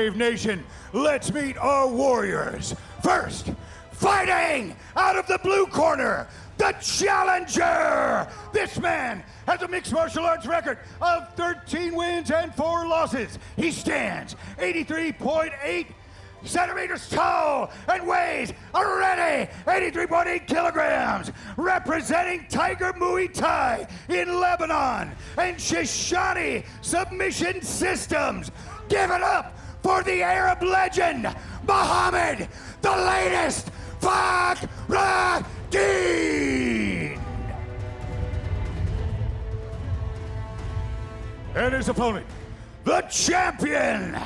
Brave Nation, let's meet our warriors. First, fighting out of the blue corner, the challenger. This man has a mixed martial arts record of 13 wins and 4 losses. He stands 83.8 centimeters tall and weighs already 83.8 kilograms, representing Tiger Muay Thai in Lebanon and Shoshone Submission Systems. Give it up for the Arab legend, Mohammad, the latest Fakhreddine. And his opponent, the champion.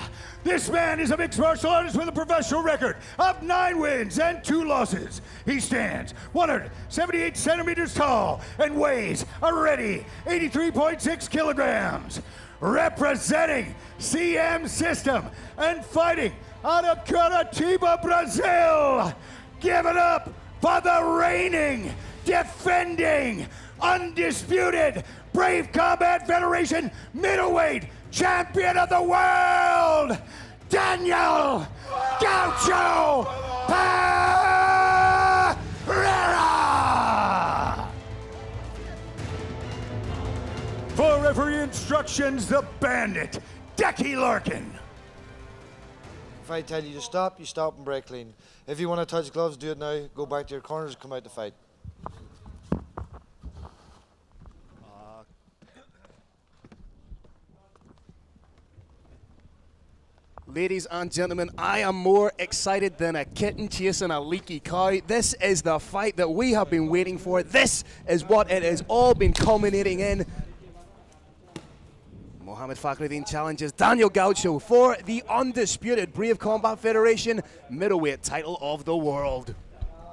This man is a mixed martial artist with a professional record of 9 wins and 2 losses. He stands 178 centimeters tall and weighs already 83.6 kilograms. Representing CM System and fighting out of Curitiba, Brazil. Give it up for the reigning, defending, undisputed Brave Combat Federation middleweight champion of the world, Daniel Gaucho Pereira! For referee instructions, the Bandit, Decky Larkin. If I tell you to stop, you stop and break clean. If you want to touch gloves, do it now. Go back to your corners, come out to fight. Ladies and gentlemen, I am more excited than a kitten chasing a leaky cow. This is the fight that we have been waiting for. This is what it has all been culminating in. Mohammad Fakhreddine challenges Daniel Gaucho for the undisputed Brave Combat Federation middleweight title of the world.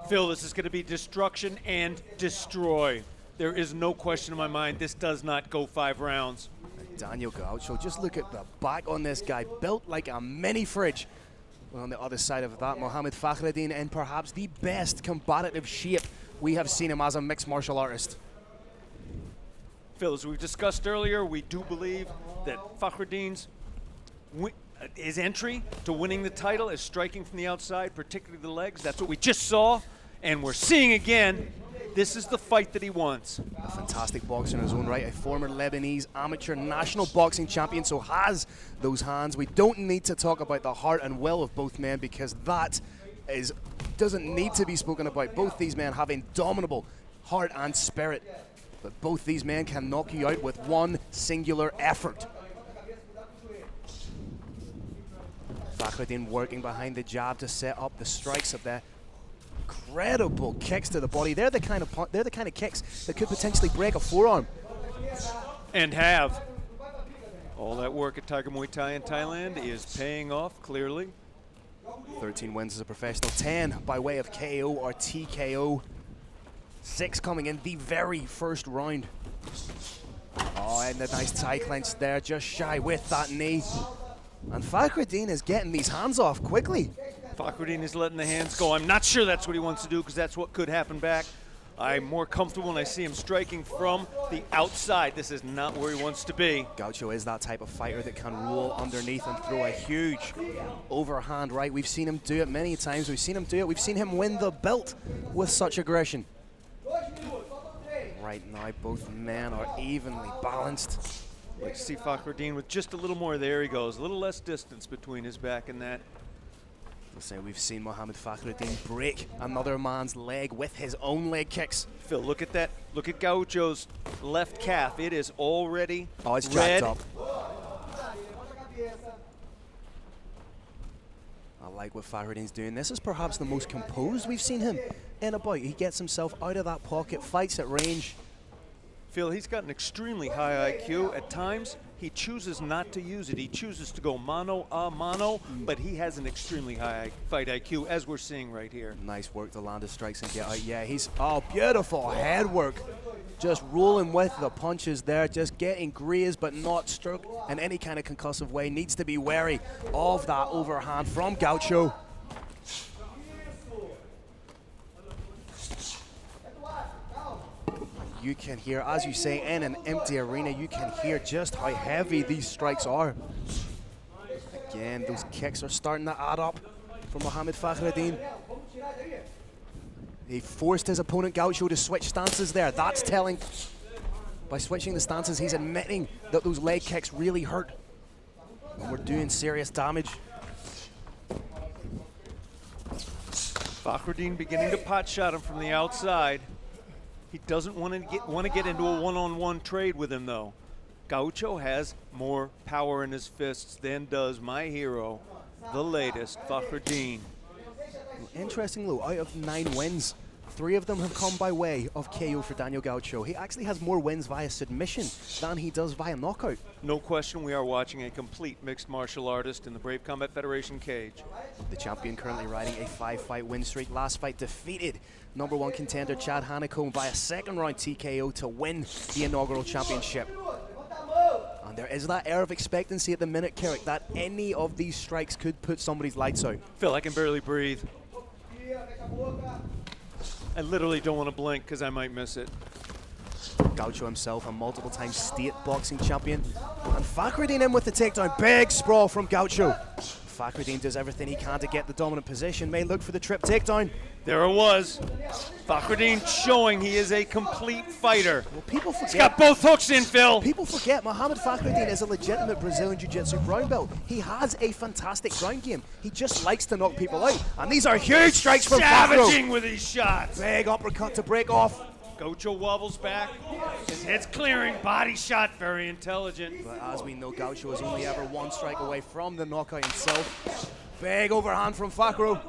Phil, this is going to be destruction and destroy. There is no question in my mind this does not go 5 rounds. Daniel Gaucho, just look at the back on this guy, built like a mini fridge. Well, on the other side of that, Mohammad Fakhreddine in perhaps the best combative shape we have seen him as a mixed martial artist. Phil, as we've discussed earlier, we do believe that Fakhreddine's his entry to winning the title is striking from the outside, particularly the legs. That's what we just saw, and we're seeing again. This is the fight that he wants. A fantastic boxer in his own right, a former Lebanese amateur national boxing champion, so has those hands. We don't need to talk about the heart and will of both men because that doesn't need to be spoken about. Both these men have indomitable heart and spirit, but both these men can knock you out with one singular effort. Fakhreddine working behind the jab to set up the strikes of the incredible kicks to the body. They're the kind of kicks that could potentially break a forearm. And have. All that work at Tiger Muay Thai in Thailand is paying off clearly. 13 wins as a professional, 10 by way of KO or TKO. 6 coming in the very first round. Oh, and a nice tie clench there, just shy with that knee. And Fakhreddine is getting these hands off quickly. Fakhreddine is letting the hands go. I'm not sure that's what he wants to do because that's what could happen back. I'm more comfortable when I see him striking from the outside. This is not where he wants to be. Gaucho is that type of fighter that can roll underneath and throw a huge overhand right. We've seen him do it many times. We've seen him do it. We've seen him win the belt with such aggression. Right now, both men are evenly balanced. Like to see Fakhreddine with just a little more. There he goes. A little less distance between his back and that. We've seen Mohammad Fakhreddine break another man's leg with his own leg kicks. Phil, look at that. Look at Gaucho's left calf. It is already it's red. jacked up. I like what Fakhreddine's doing. This is perhaps the most composed we've seen him in about. He gets himself out of that pocket, fights at range. Phil, he's got an extremely high IQ. At times, he chooses not to use it. He chooses to go mano a mano, but he has an extremely high fight IQ, as we're seeing right here. Nice work to land his strikes and get out. Yeah, beautiful head work. Just rolling with the punches there, just getting grazed but not struck in any kind of concussive way. Needs to be wary of that overhand from Gaucho. You can hear, as you say, in an empty arena, you can hear just how heavy these strikes are. Again, those kicks are starting to add up for Mohammad Fakhreddine. He forced his opponent Gaucho to switch stances there. That's telling. By switching the stances, he's admitting that those leg kicks really hurt when we're doing serious damage. Fakhreddine beginning to pot shot him from the outside. He doesn't want to get into a one-on-one trade with him, though. Gaucho has more power in his fists than does my hero, the latest, Fakhreddine. Interesting though, out of 9 wins, 3 of them have come by way of KO for Daniel Gaucho. He actually has more wins via submission than he does via knockout. No question, we are watching a complete mixed martial artist in the Brave Combat Federation cage. The champion currently riding a 5-fight win streak. Last fight defeated #1 contender Chad Hanekom by a second-round TKO to win the inaugural championship. And there is that air of expectancy at the minute, Carrick, that any of these strikes could put somebody's lights out. Phil, I can barely breathe. I literally don't want to blink because I might miss it. Gaucho himself, a multiple-time state boxing champion. And Fakhreddine in with the takedown. Big sprawl from Gaucho. Fakhreddine does everything he can to get the dominant position. May look for the trip takedown. There it was. Fakhreddine showing he is a complete fighter. Well, people forget. He's got both hooks in, Phil. People forget Mohammad Fakhreddine is a legitimate Brazilian Jiu-Jitsu brown belt. He has a fantastic ground game. He just likes to knock people out. And these are huge strikes from Fakhreddine. Savaging with these shots. Big uppercut to break off. Gaucho wobbles back. His head's clearing. Body shot. Very intelligent. But as we know, Gaucho is only ever 1 strike away from the knockout himself. Big overhand from Fakhreddine.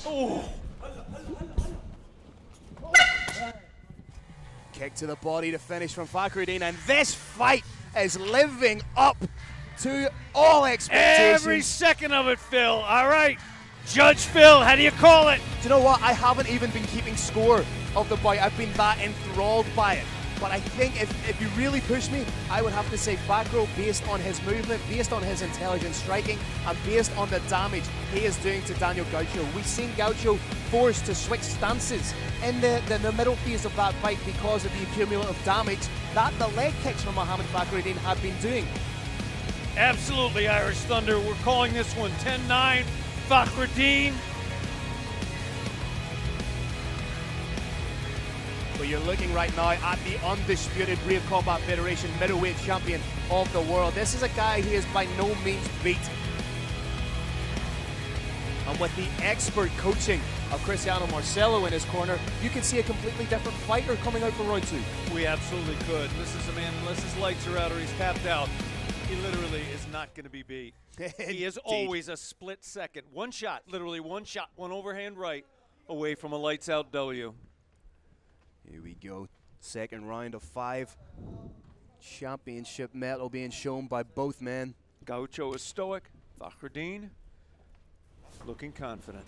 Oh. Kick to the body to finish from Fakhreddine, and this fight is living up to all expectations. Every second of it, Phil. All right. Judge Phil, how do you call it? Do you know what? I haven't even been keeping score of the fight. I've been that enthralled by it. But I think if you really push me, I would have to say Fakhreddine, based on his movement, based on his intelligent striking, and based on the damage he is doing to Daniel Gaucho. We've seen Gaucho forced to switch stances in the middle phase of that fight because of the cumulative damage that the leg kicks from Mohammad Fakhreddine have been doing. Absolutely, Irish Thunder. We're calling this one 10-9. Fakhreddine. But you're looking right now at the undisputed Brave Combat Federation middleweight champion of the world. This is a guy he is by no means beat. And with the expert coaching of Cristiano Marcelo in his corner, you can see a completely different fighter coming out for round 2. We absolutely could. This is a man, unless his lights are out or he's tapped out, he literally is not going to be beat. He is always a split second. One shot, literally one shot, one overhand right away from a lights out W. Here we go. Second round of 5. Championship medal being shown by both men. Gaucho is stoic. Fakhreddine looking confident.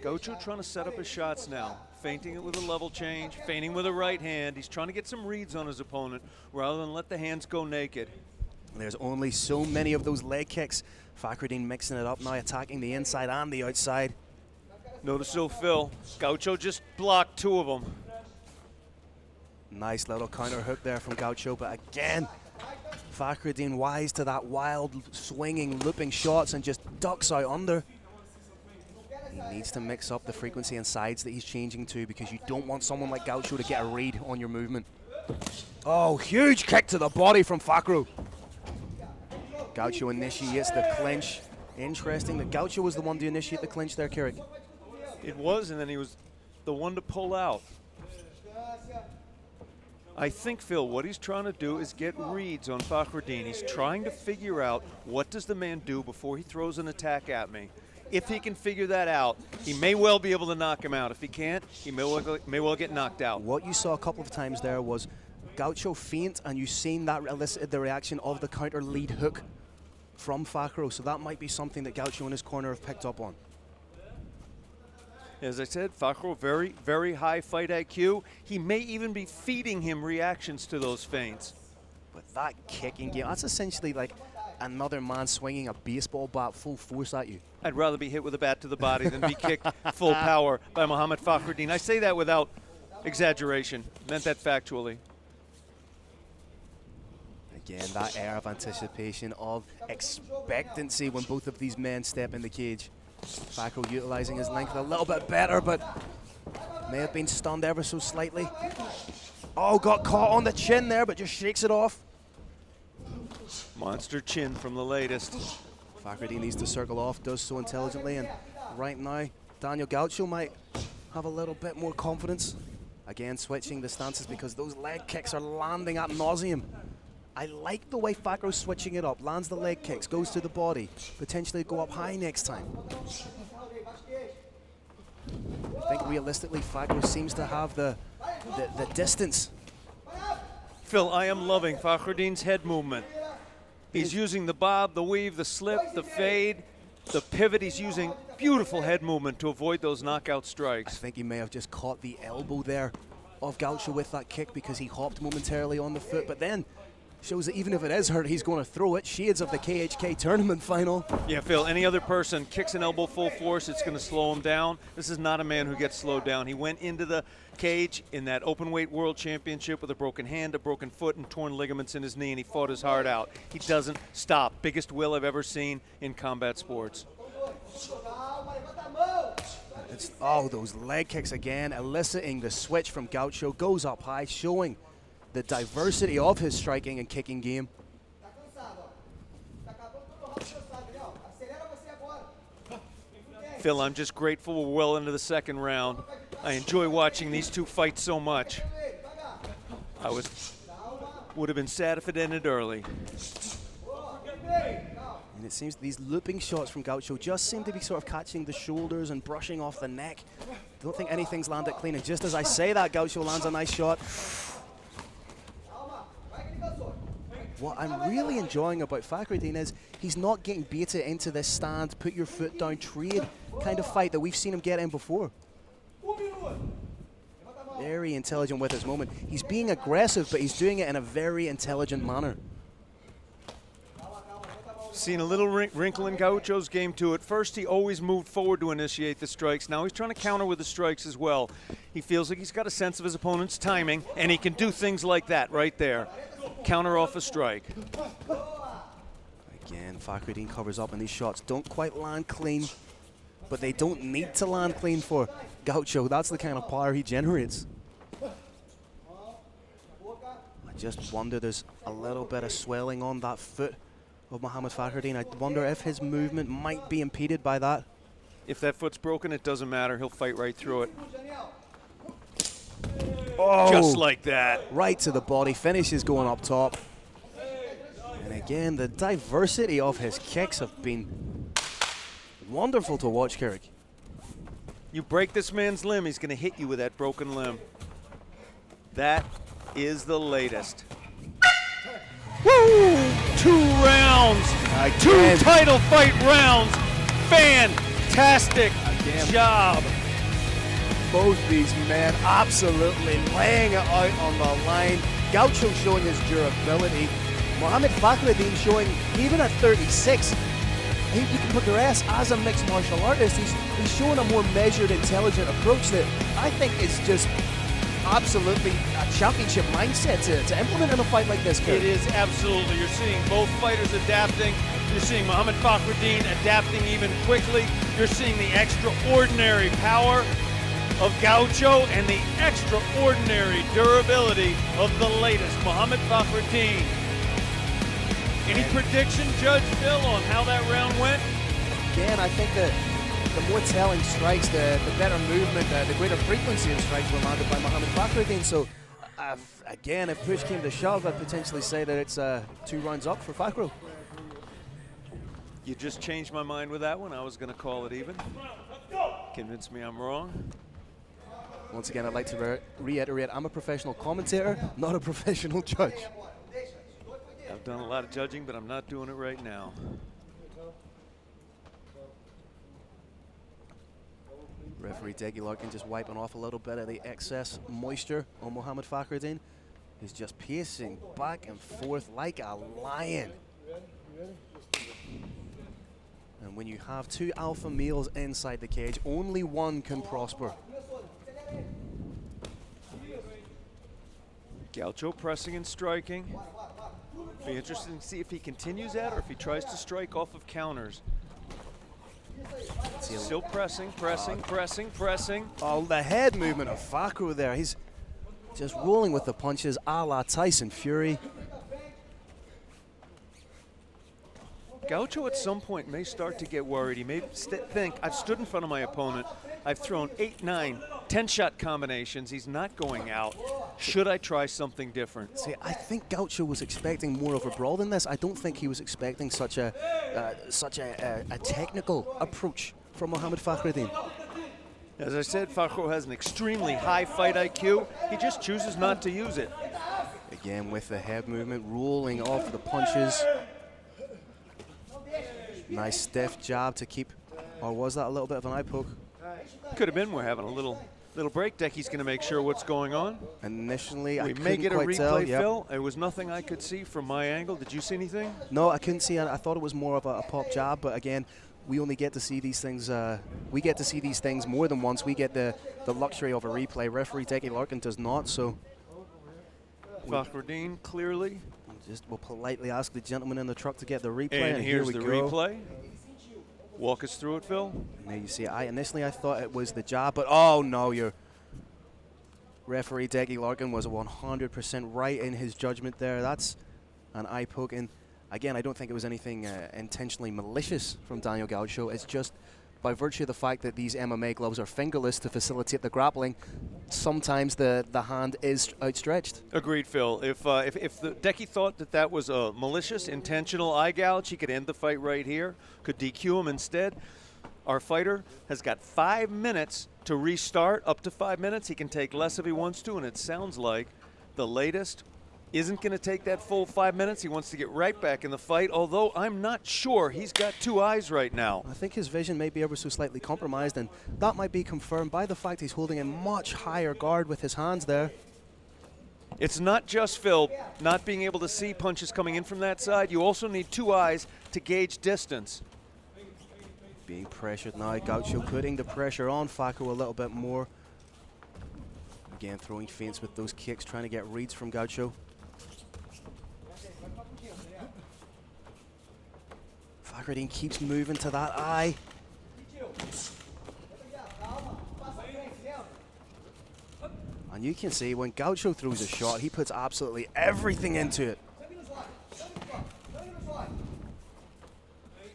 Gaucho trying to set up his shots now. Feinting it with a level change, feinting with a right hand. He's trying to get some reads on his opponent rather than let the hands go naked. There's only so many of those leg kicks. Fakhreddine mixing it up now, attacking the inside and the outside. Notice though, Phil, Gaucho just blocked 2 of them. Nice little counter hook there from Gaucho, but again, Fakhreddine wise to that wild, swinging, looping shots and just ducks out under. He needs to mix up the frequency and sides that he's changing to, because you don't want someone like Gaucho to get a read on your movement. Oh, huge kick to the body from Fakhreddine. Gaucho initiates the clinch. Interesting that Gaucho was the one to initiate the clinch there, Carrick. It was, and then he was the one to pull out. I think, Phil, what he's trying to do is get reads on Fakhreddine. He's trying to figure out, what does the man do before he throws an attack at me? If he can figure that out, he may well be able to knock him out. If he can't, he may well get knocked out. What you saw a couple of times there was Gaucho feint, and you've seen that elicited the reaction of the counter lead hook from Fakhreddine, so that might be something that Gaucho in his corner have picked up on. As I said, Fakhreddine, very, very high fight IQ. He may even be feeding him reactions to those feints. But that kicking game, that's essentially like another man swinging a baseball bat full force at you. I'd rather be hit with a bat to the body than be kicked full power by Mohammad Fakhreddine. I say that without exaggeration. Meant that factually. Again, that air of anticipation, of expectancy when both of these men step in the cage. Fakhro utilizing his length a little bit better, but may have been stunned ever so slightly. Oh, got caught on the chin there, but just shakes it off. Monster chin from the latest. Fakhreddine needs to circle off, does so intelligently, and right now, Daniel Gaucho might have a little bit more confidence. Again, switching the stances because those leg kicks are landing ad nauseum. I like the way Fakhro's switching it up, lands the leg kicks, goes to the body, potentially go up high next time. I think realistically, Fakhro seems to have the distance. Phil, I am loving Fakhreddine's head movement. He's using the bob, the weave, the slip, the fade, the pivot. He's using beautiful head movement to avoid those knockout I strikes. think he may have just caught the elbow there of Gaucho with that kick because he hopped momentarily on the foot, but then shows that even if it is hurt, he's going to throw it. Shades of the KHK tournament final. Yeah, Phil, any other person kicks an elbow full force, it's going to slow him down. This is not a man who gets slowed down. He went into the cage in that openweight world championship with a broken hand, a broken foot, and torn ligaments in his knee, and he fought his heart out. He doesn't stop. Biggest will I've ever seen in combat sports. Oh, those leg kicks again, eliciting the switch from Gaucho, goes up high, showing the diversity of his striking and kicking game. Phil, I'm just grateful we're well into the second round. I enjoy watching these two fight so much. I would have been sad if it ended early. And it seems these looping shots from Gaucho just seem to be sort of catching the shoulders and brushing off the neck. Don't think anything's landed clean, and just as I say that, Gaucho lands a nice shot. What I'm really enjoying about Fakhreddine is he's not getting baited into this stand, put your foot down, trade kind of fight that we've seen him get in before. Very intelligent with his moment. He's being aggressive, but he's doing it in a very intelligent manner. Seen a little wrinkle in Gaucho's game too. At first, he always moved forward to initiate the strikes. Now he's trying to counter with the strikes as well. He feels like he's got a sense of his opponent's timing, and he can do things like that right there. Counter off a strike. Again, Fakhreddine covers up, and these shots don't quite land clean, but they don't need to land clean for Gaucho. That's the kind of power he generates. I just wonder, there's a little bit of swelling on that foot of Mohammad Fakhreddine. I wonder if his movement might be impeded by that. If that foot's broken, it doesn't matter. He'll fight right through it. Oh, just like that. Right to the body, finishes going up top. And again, the diversity of his kicks have been wonderful to watch, Kirk. You break this man's limb, he's going to hit you with that broken limb. That is the latest. Woo! 2 rounds. Again. 2 title fight rounds. Fantastic job. Both these men absolutely laying it out on the line. Gaucho showing his durability. Mohammad Fakhreddine showing, even at 36, you can progress as a mixed martial artist. He's showing a more measured, intelligent approach that I think is just absolutely a championship mindset to implement in a fight like this, Kurt. It is absolutely. You're seeing both fighters adapting. You're seeing Mohammad Fakhreddine adapting even quickly. You're seeing the extraordinary power of Gaucho and the extraordinary durability of the latest, Mohammad Fakhreddine. Any prediction, Judge Phil, on how that round went? Again, I think that the more telling strikes, the better movement, the greater frequency of strikes were landed by Mohammad Fakhreddine. So, again, if push came to shove, I'd potentially say that it's 2 rounds up for Fakhro. You just changed my mind with that one. I was going to call it even. Convince me I'm wrong. Once again, I'd like to reiterate, I'm a professional commentator, not a professional judge. I've done a lot of judging, but I'm not doing it right now. Referee Deggy Larkin just wiping off a little bit of the excess moisture on Mohammad Fakhreddine. He's just pacing back and forth like a lion. And when you have 2 alpha males inside the cage, only one can prosper. Gaucho pressing and striking. Be interesting to see if he continues that or if he tries to strike off of counters. Still pressing. Oh, the head movement of Fakhreddine there. He's just rolling with the punches a la Tyson Fury. Gaucho at some point may start to get worried. He may think, I've stood in front of my opponent, I've thrown 8, 9, 10-shot combinations, he's not going out. Should I try something different? See, I think Gaucho was expecting more of a brawl than this. I don't think he was expecting such a technical approach from Mohammad Fakhreddine. As I said, Fakhreddine has an extremely high fight IQ. He just chooses not to use it. Again with the head movement, rolling off the punches. Nice stiff jab to keep, or was that a little bit of an eye poke? Could have been. We're having a little break. Decky's going to make sure what's going on. Initially, I we couldn't may get a quite replay, tell. Yep. Phil. It was nothing I could see from my angle. Did you see anything? No, I couldn't see it. I thought it was more of a pop jab, but again, we only get to see these things. We get to see these things more than once. We get the luxury of a replay. Referee Decky Larkin does not. So Fakhreddine clearly. We'll politely ask the gentleman in the truck to get the replay, And here's here we the go. replay. Walk us through it, Phil. Now you see, initially I thought it was the jab, but oh no, your referee Decky Larkin was 100% right in his judgment there. That's an eye poke, and again, I don't think it was anything intentionally malicious from Daniel Gaucho. It's just by virtue of the fact that these MMA gloves are fingerless to facilitate the grappling, sometimes the hand is outstretched. Agreed, Phil. If the Decky thought that was a malicious, intentional eye gouge, he could end the fight right here, could DQ him instead. Our fighter has got 5 minutes to restart, up to 5 minutes. He can take less if he wants to, and it sounds like the latest isn't going to take that full 5 minutes. He wants to get right back in the fight, although I'm not sure. He's got 2 eyes right now. I think his vision may be ever so slightly compromised, and that might be confirmed by the fact he's holding a much higher guard with his hands there. It's not just, Phil, not being able to see punches coming in from that side. You also need 2 eyes to gauge distance. Being pressured now, Gaucho putting the pressure on Fakhreddine a little bit more. Again, throwing feints with those kicks, trying to get reads from Gaucho. Fakhreddine keeps moving to that eye. And you can see when Gaucho throws a shot, he puts absolutely everything into it.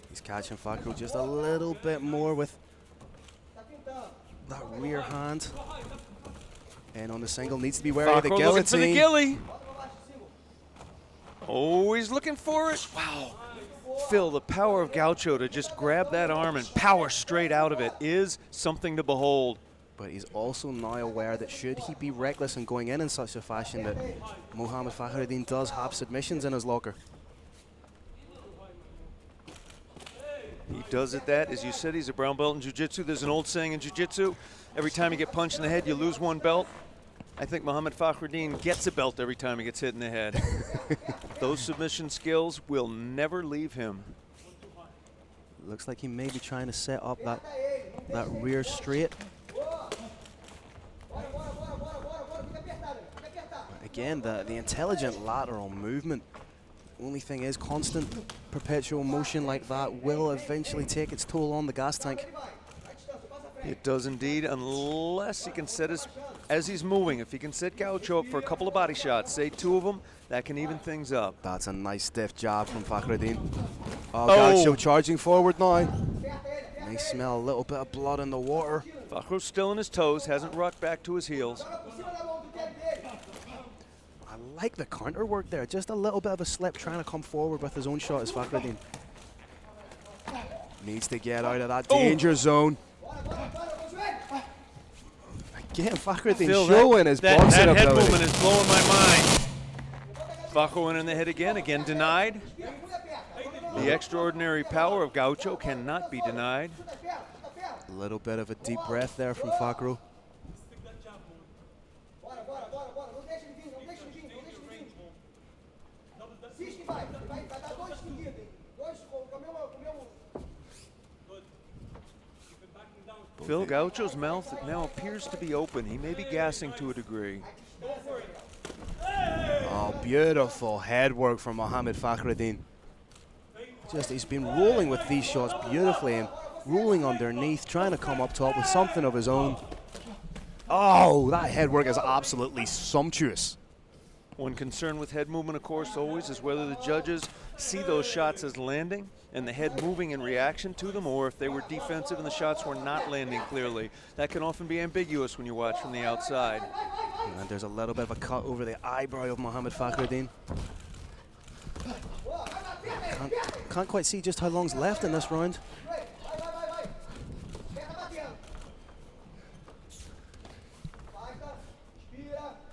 He's catching Fakhreddine just a little bit more with that rear hand. And on the single, needs to be wary of the guillotine. Looking for the gilly. Oh, he's looking for it. Wow. Phil, the power of Gaucho to just grab that arm and power straight out of it is something to behold. But he's also now aware that should he be reckless in going in such a fashion, that Mohammad Fakhreddine does have submissions in his locker. He does it that, as you said, he's a brown belt in jiu-jitsu. There's an old saying in jiu-jitsu, every time you get punched in the head, you lose 1 belt. I think Mohammad Fakhreddine gets a belt every time he gets hit in the head. Those submission skills will never leave him. Looks like he may be trying to set up that rear straight. Again, the intelligent lateral movement. Only thing is, constant perpetual motion like that will eventually take its toll on the gas tank. It does indeed, unless he can set as he's moving. If he can set Gaucho up for a couple of body shots, say 2 of them, that can even things up. That's a nice stiff jab from Fakhreddine. Oh, Gaucho charging forward now. May smell a little bit of blood in the water. Fakhreidine's still on his toes, hasn't rocked back to his heels. I like the counter work there. Just a little bit of a slip trying to come forward with his own shot as Fakhreddine needs to get out of that danger zone. Again, Fakhreddine showing his boxing ability. That head movement is blowing my mind. Fakhreddine in the head again denied. The extraordinary power of Gaucho cannot be denied. A little bit of a deep breath there from Fakhreddine. Phil, Gaucho's mouth now appears to be open. He may be gassing to a degree. Beautiful head work from Mohammad Fakhreddine. He's been rolling with these shots beautifully and rolling underneath, trying to come up top with something of his own. Oh, that head work is absolutely sumptuous. One concern with head movement, of course, always is whether the judges see those shots as landing and the head moving in reaction to them, or if they were defensive and the shots were not landing clearly. That can often be ambiguous when you watch from the outside. And there's a little bit of a cut over the eyebrow of Mohammad Fakhreddine. Can't quite see just how long's left in this round.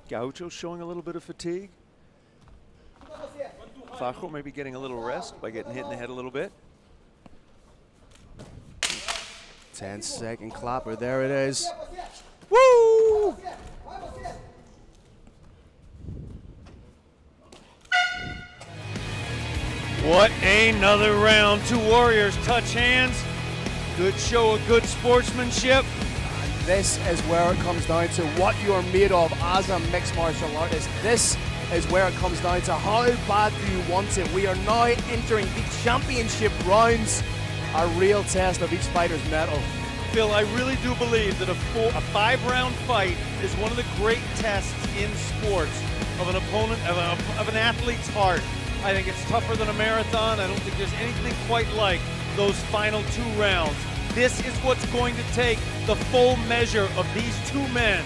Gaucho showing a little bit of fatigue. Fakhro maybe getting a little rest by getting hit in the head a little bit. 10-second clapper, there it is. Woo! What another round. Two warriors touch hands. Good show of good sportsmanship. This is where it comes down to what you're made of as a mixed martial artist. This is where it comes down to how bad do you want it. We are now entering the championship rounds, a real test of each fighter's mettle. Phil, I really do believe that a 5-round fight is one of the great tests in sports of an opponent, of an athlete's heart. I think it's tougher than a marathon. I don't think there's anything quite like those final 2 rounds. This is what's going to take the full measure of these 2 men.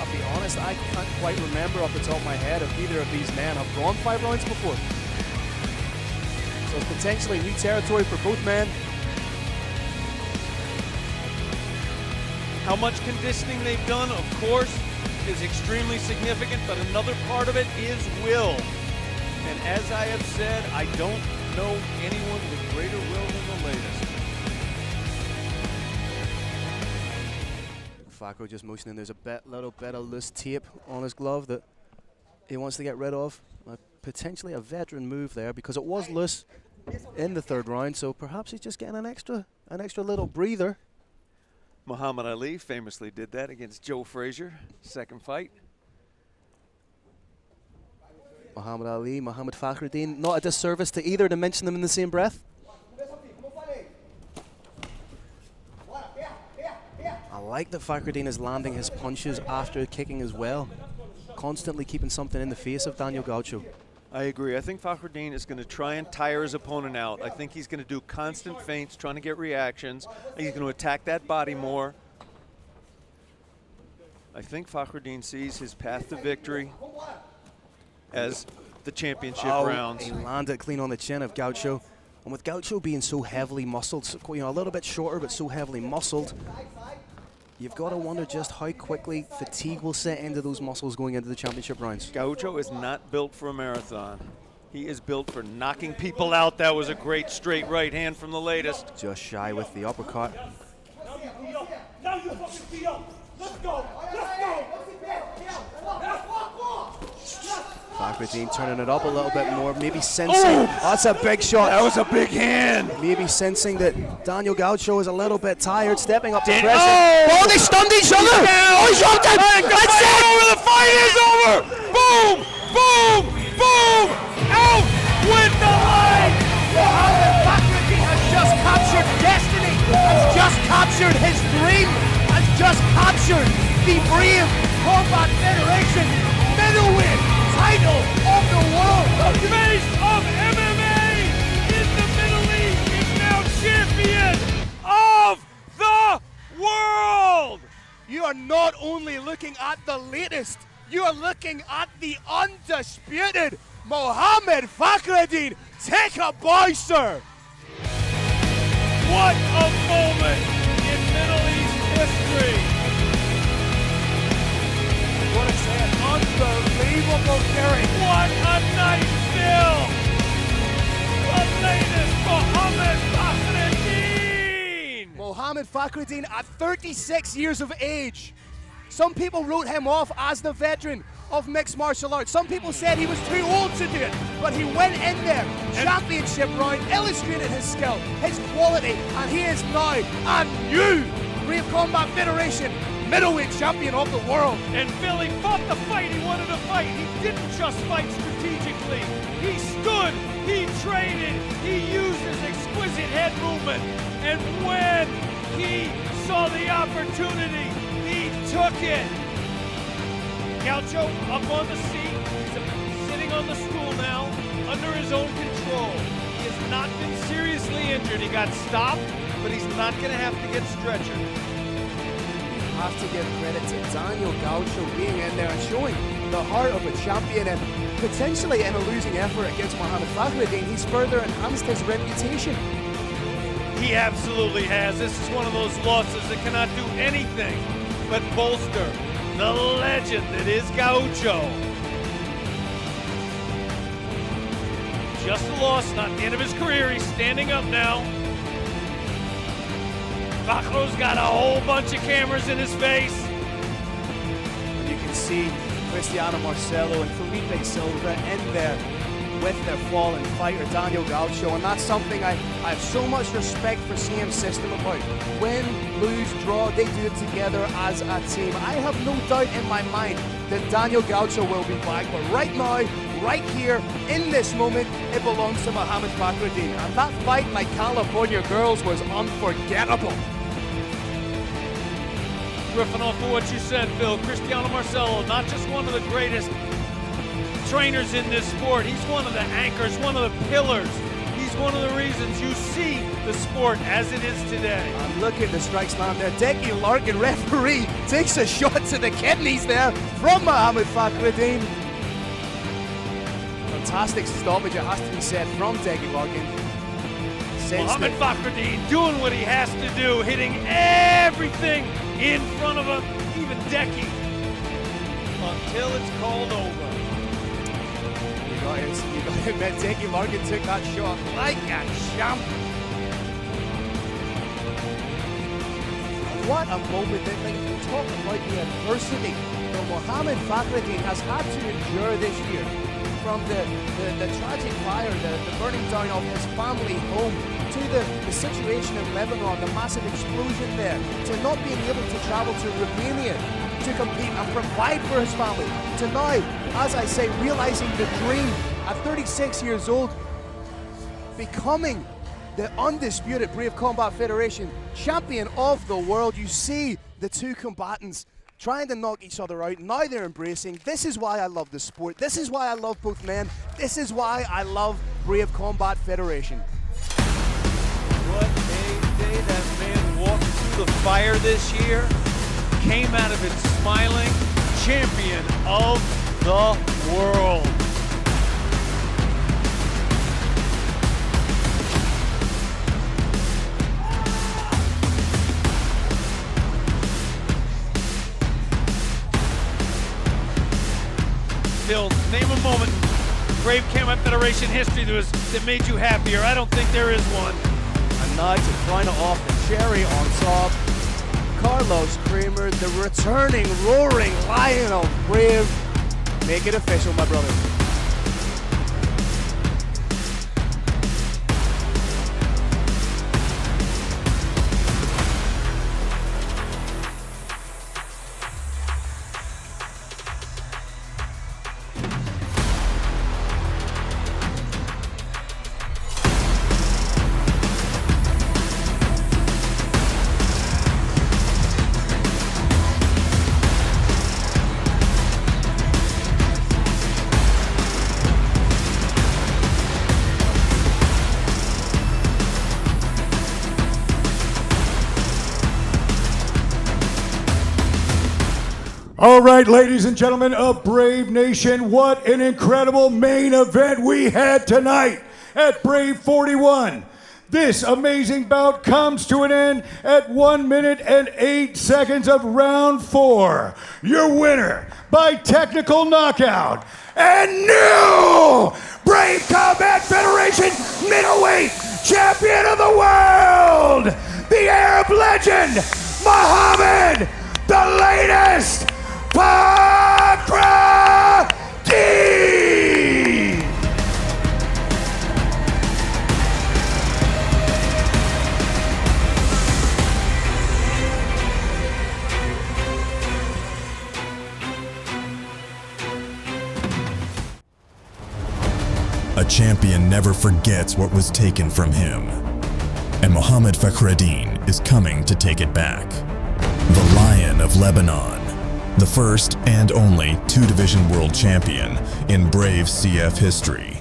I'll be honest, I can't quite remember off the top of my head if either of these men have gone 5 rounds before. So it's potentially new territory for both men. How much conditioning they've done, of course, is extremely significant, but another part of it is will. And as I have said, I don't know anyone with greater will than the latest. Fakhro just motioning. There's a little bit of loose tape on his glove that he wants to get rid of. Potentially a veteran move there because it was loose in the 3rd round. So perhaps he's just getting an extra little breather. Muhammad Ali famously did that against Joe Frazier, 2nd fight. Muhammad Ali, Mohammad Fakhreddine, not a disservice to either to mention them in the same breath. I like that Fakhreddine is landing his punches after kicking as well, constantly keeping something in the face of Daniel Gaucho. I agree. I think Fakhreddine is going to try and tire his opponent out. I think he's going to do constant feints, trying to get reactions. He's going to attack that body more. I think Fakhreddine sees his path to victory as the championship rounds. He landed clean on the chin of Gaucho. And with Gaucho being so heavily muscled, so, a little bit shorter but so heavily muscled, you've got to wonder just how quickly fatigue will set into those muscles going into the championship rounds. Gaucho is not built for a marathon. He is built for knocking people out. That was a great straight right hand from the latest. Just shy with the uppercut. Now you fucking be up. Let's go. Let's go. Fakhreddine turning it up a little bit more, maybe sensing. That's a big shot. That was a big hand. Maybe sensing that Daniel Gaucho is a little bit tired, stepping up to press it. Oh, They stunned each other. Oh, he jumped him. That's it. Over. The fight is over. Boom, boom, boom. Out with the leg. Mohammad Fakhreddine has just captured destiny, has just captured his dream, has just captured the Brave Combat Federation middleweight title of the world. The face of MMA in the Middle East is now champion of the world. You are not only looking at the latest, you are looking at the undisputed Mohammad Fakhreddine. Take a bow, sir. What a moment in Middle East history. What a say, unbelievable carry. What a night, Phil. The latest Mohammad Fakhreddine. Mohammad Fakhreddine at 36 years of age. Some people wrote him off as the veteran of mixed martial arts. Some people said he was too old to do it, but he went in there, championship round, illustrated his skill, his quality, and he is now a new Brave Combat Federation middleweight champion of the world. And Phil, he fought the fight he wanted to fight. He didn't just fight strategically. He stood, he traded, he used his exquisite head movement. And when he saw the opportunity, he took it. Gaucho up on the seat. He's sitting on the stool now, under his own control. He has not been seriously injured. He got stopped, but he's not going to have to get stretchered. Have to give credit to Daniel Gaucho being in there and showing the heart of a champion, and potentially in a losing effort against Mohammad Fakhreddine, he's further enhanced his reputation. He absolutely has. This is one of those losses that cannot do anything but bolster the legend that is Gaucho. Just a loss, not the end of his career. He's standing up now. Fakhro's got a whole bunch of cameras in his face. And you can see Cristiano Marcelo and Felipe Silva in there with their fallen fighter Daniel Gaucho, and that's something I have so much respect for CM System about. Win, lose, draw, they do it together as a team. I have no doubt in my mind that Daniel Gaucho will be back, but right now, right here, in this moment, it belongs to Mohammad Fakhreddine. And that fight, like California Girls, was unforgettable. Riffing off of what you said, Phil, Cristiano Marcelo, not just one of the greatest trainers in this sport, he's one of the anchors, one of the pillars. He's one of the reasons you see the sport as it is today. And look at the strike slam there. Decky Larkin, referee, takes a shot to the kidneys there from Mohammad Fakhreddine. Fantastic stoppage, it has to be said, from Decky Larkin. Mohammad Fakhreddine doing what he has to do, hitting everything in front of him, even Decky, until it's called over. You got to admit, Decky Larkin took that shot like a champ. And what a moment that, like, if we talk about the adversity that Mohammad Fakhreddine has had to endure this year, from the tragic fire, the burning down of his family home, to the situation in Lebanon, the massive explosion there, to not being able to travel to Romania to compete and provide for his family, to now, as I say, realizing the dream at 36 years old, becoming the undisputed Brave Combat Federation champion of the world. You see the two combatants trying to knock each other out. Now they're embracing. This is why I love the sport. This is why I love both men. This is why I love Brave Combat Federation. What a day. That man walked through the fire this year, came out of it smiling, champion of the world. Phil, name a moment in Brave Combat Federation history that made you happier. I don't think there is one. And now to crown it off, the cherry on top, Carlos Kramer, the returning roaring lion of Brave. Make it official, my brother. All right, ladies and gentlemen of Brave Nation, what an incredible main event we had tonight at Brave 41. This amazing bout comes to an end at 1 minute and 8 seconds of round 4. Your winner by technical knockout and new Brave Combat Federation middleweight champion of the world, the Arab legend, Mohammad, the latest Fakhreddine! champion never forgets what was taken from him. And Mohammad Fakhreddine is coming to take it back. The Lion of Lebanon, the first and only two-division world champion in Brave CF history.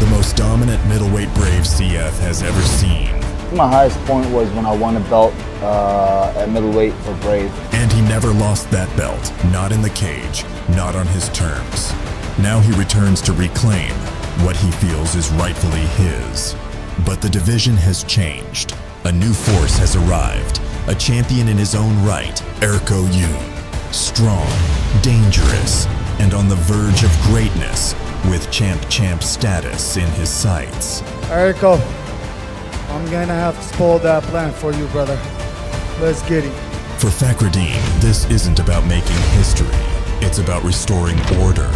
The most dominant middleweight Brave CF has ever seen. My highest point was when I won a belt at middleweight for Brave. And he never lost that belt, not in the cage, not on his terms. Now he returns to reclaim what he feels is rightfully his. But the division has changed. A new force has arrived, a champion in his own right, Erko Yoon. Strong, dangerous, and on the verge of greatness, with champ status in his sights. Erko, I'm gonna have to spoil that plan for you, brother. Let's get it. For Fakhreddine, this isn't about making history. It's about restoring order.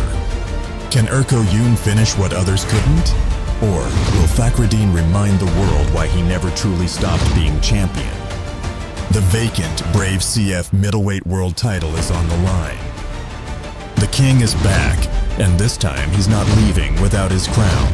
Can Erko Yoon finish what others couldn't? Or will Fakhreddine remind the world why he never truly stopped being champion? The vacant Brave CF Middleweight World Title is on the line. The king is back, and this time he's not leaving without his crown.